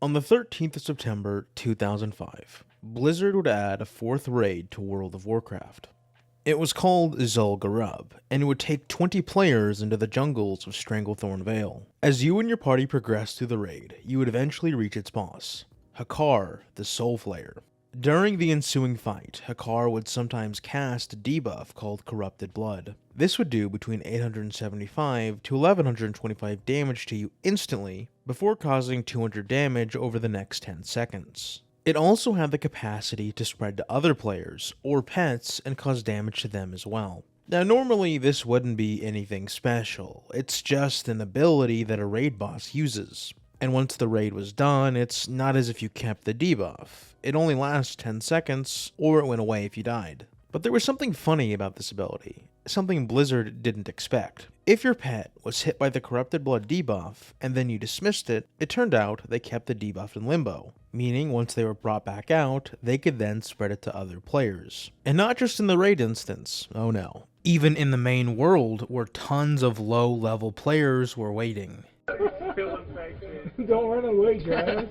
On the 13th of September 2005, Blizzard would add a fourth raid to World of Warcraft. It was called Zul'Gurub, and it would take 20 players into the jungles of Stranglethorn Vale. As you and your party progressed through the raid, you would eventually reach its boss, Hakkar the Soulflayer. During the ensuing fight, Hakkar would sometimes cast a debuff called Corrupted Blood. This would do between 875 to 1125 damage to you instantly, before causing 200 damage over the next 10 seconds. It also had the capacity to spread to other players, or pets, and cause damage to them as well. Now normally this wouldn't be anything special, it's just an ability that a raid boss uses. And once the raid was done, it's not as if you kept the debuff. It only lasts 10 seconds, or it went away if you died. But there was something funny about this ability, something Blizzard didn't expect. If your pet was hit by the Corrupted Blood debuff, and then you dismissed it, it turned out they kept the debuff in limbo, meaning once they were brought back out, they could then spread it to other players. And not just in the raid instance, oh no. Even in the main world, where tons of low-level players were waiting. Don't run away, Travis.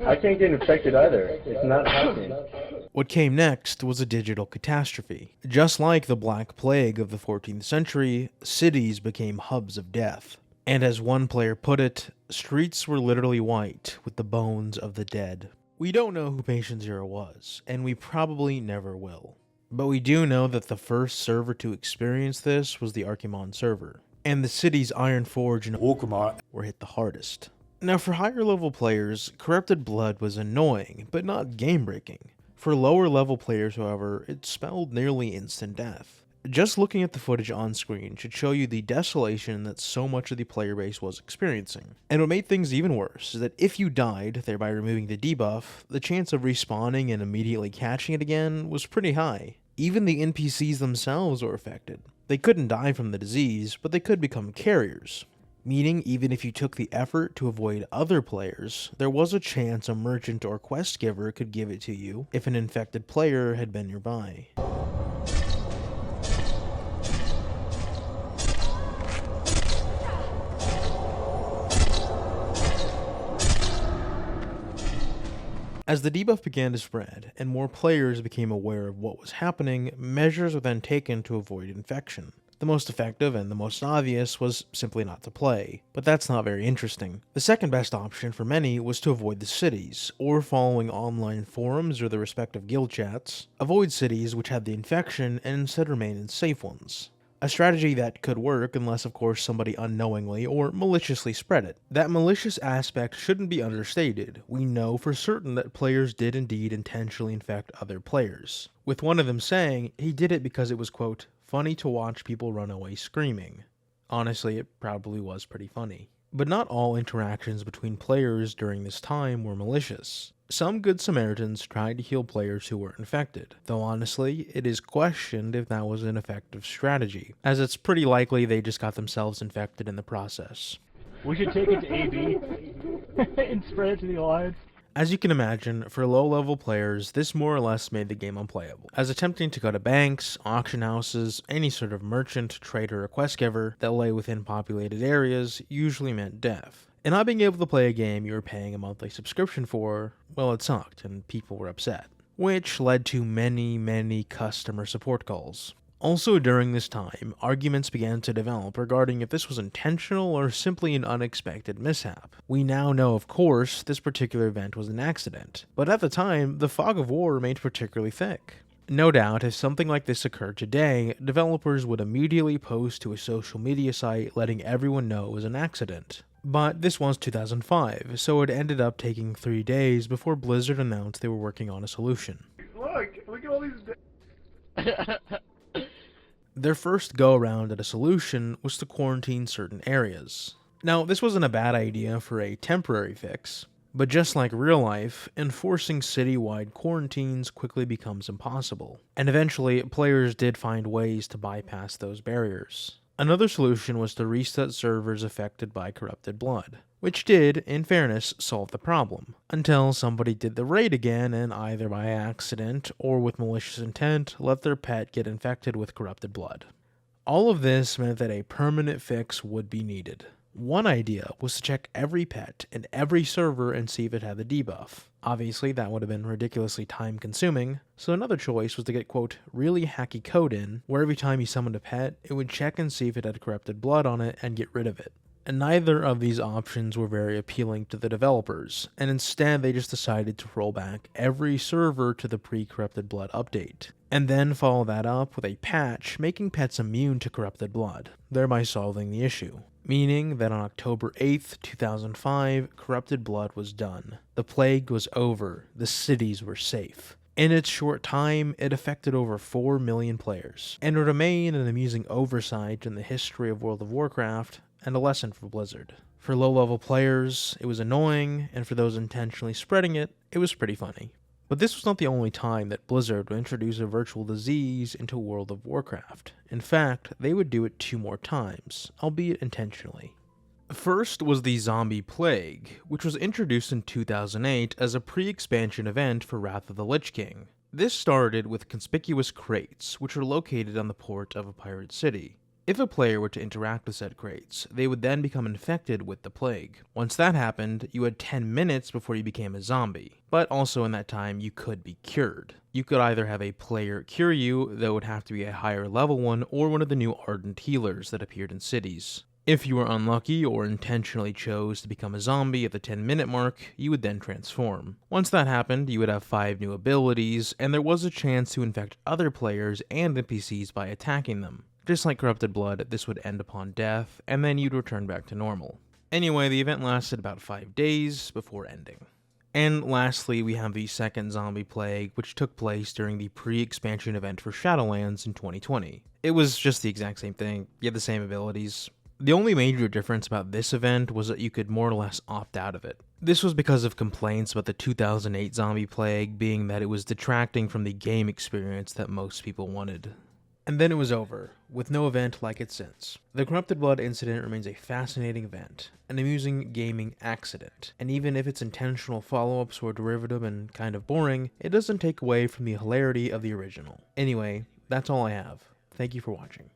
I can't get infected either. It's not happening. What came next was a digital catastrophe. Just like the Black Plague of the 14th century, cities became hubs of death. And as one player put it, streets were literally white with the bones of the dead. We don't know who Patient Zero was, and we probably never will. But we do know that the first server to experience this was the Archimonde server, and the city's Ironforge and Orgrimmar were hit the hardest. Now for higher level players, Corrupted Blood was annoying, but not game-breaking. For lower level players, however, it spelled nearly instant death. Just looking at the footage on screen should show you the desolation that so much of the player base was experiencing. And what made things even worse is that if you died, thereby removing the debuff, the chance of respawning and immediately catching it again was pretty high. Even the NPCs themselves were affected. They couldn't die from the disease, but they could become carriers. Meaning, even if you took the effort to avoid other players, there was a chance a merchant or quest giver could give it to you if an infected player had been nearby. As the debuff began to spread, and more players became aware of what was happening, measures were then taken to avoid infection. The most effective and the most obvious was simply not to play, but that's not very interesting. The second best option for many was to avoid the cities, or following online forums or the respective guild chats, avoid cities which had the infection and instead remain in safe ones. A strategy that could work unless of course somebody unknowingly or maliciously spread it. That malicious aspect shouldn't be understated. We know for certain that players did indeed intentionally infect other players, with one of them saying he did it because it was, quote, funny to watch people run away screaming. Honestly, it probably was pretty funny. But not all interactions between players during this time were malicious. Some good Samaritans tried to heal players who were infected, though honestly, it is questioned if that was an effective strategy, as it's pretty likely they just got themselves infected in the process. We should take it to AB and spread it to the alliance. As you can imagine, for low-level players, this more or less made the game unplayable, as attempting to go to banks, auction houses, any sort of merchant, trader, or quest giver that lay within populated areas usually meant death. And not being able to play a game you were paying a monthly subscription for, well, it sucked, and people were upset, which led to many customer support calls. Also during this time, arguments began to develop regarding if this was intentional or simply an unexpected mishap. We now know, of course, this particular event was an accident, but at the time, the fog of war remained particularly thick. No doubt, if something like this occurred today, developers would immediately post to a social media site letting everyone know it was an accident. But this was 2005, so it ended up taking 3 days before Blizzard announced they were working on a solution. Look at all these... Their first go-around at a solution was to quarantine certain areas. Now, this wasn't a bad idea for a temporary fix, but just like real life, enforcing city-wide quarantines quickly becomes impossible, and eventually players did find ways to bypass those barriers. Another solution was to reset servers affected by Corrupted Blood, which did, in fairness, solve the problem, until somebody did the raid again and either by accident or with malicious intent let their pet get infected with Corrupted Blood. All of this meant that a permanent fix would be needed. One idea was to check every pet in every server and see if it had the debuff. Obviously, that would have been ridiculously time consuming, so another choice was to get, quote, really hacky code in, where every time you summoned a pet, it would check and see if it had corrupted blood on it and get rid of it. And neither of these options were very appealing to the developers, and instead they just decided to roll back every server to the pre-corrupted blood update, and then follow that up with a patch making pets immune to corrupted blood, thereby solving the issue. Meaning that on October 8th, 2005, corrupted blood was done. The plague was over, the cities were safe. In its short time, it affected over 4 million players, and would remain an amusing oversight in the history of World of Warcraft, and a lesson for Blizzard. For low-level players, it was annoying, and for those intentionally spreading it, it was pretty funny. But this was not the only time that Blizzard would introduce a virtual disease into World of Warcraft. In fact, they would do it 2 more times, albeit intentionally. First was the Zombie Plague, which was introduced in 2008 as a pre-expansion event for Wrath of the Lich King. This started with conspicuous crates, which were located on the port of a pirate city. If a player were to interact with said crates, they would then become infected with the plague. Once that happened, you had 10 minutes before you became a zombie, but also in that time you could be cured. You could either have a player cure you, that would have to be a higher level one, or one of the new Ardent Healers that appeared in cities. If you were unlucky or intentionally chose to become a zombie at the 10-minute mark, you would then transform. Once that happened, you would have 5 new abilities, and there was a chance to infect other players and NPCs by attacking them. Just like Corrupted Blood, this would end upon death, and then you'd return back to normal. Anyway, the event lasted about 5 days before ending. And lastly, we have the second Zombie Plague, which took place during the pre-expansion event for Shadowlands in 2020. It was just the exact same thing, you had the same abilities. The only major difference about this event was that you could more or less opt out of it. This was because of complaints about the 2008 Zombie Plague being that it was detracting from the game experience that most people wanted. And then it was over, with no event like it since. The Corrupted Blood incident remains a fascinating event, an amusing gaming accident, and even if its intentional follow-ups were derivative and kind of boring, it doesn't take away from the hilarity of the original. Anyway, that's all I have. Thank you for watching.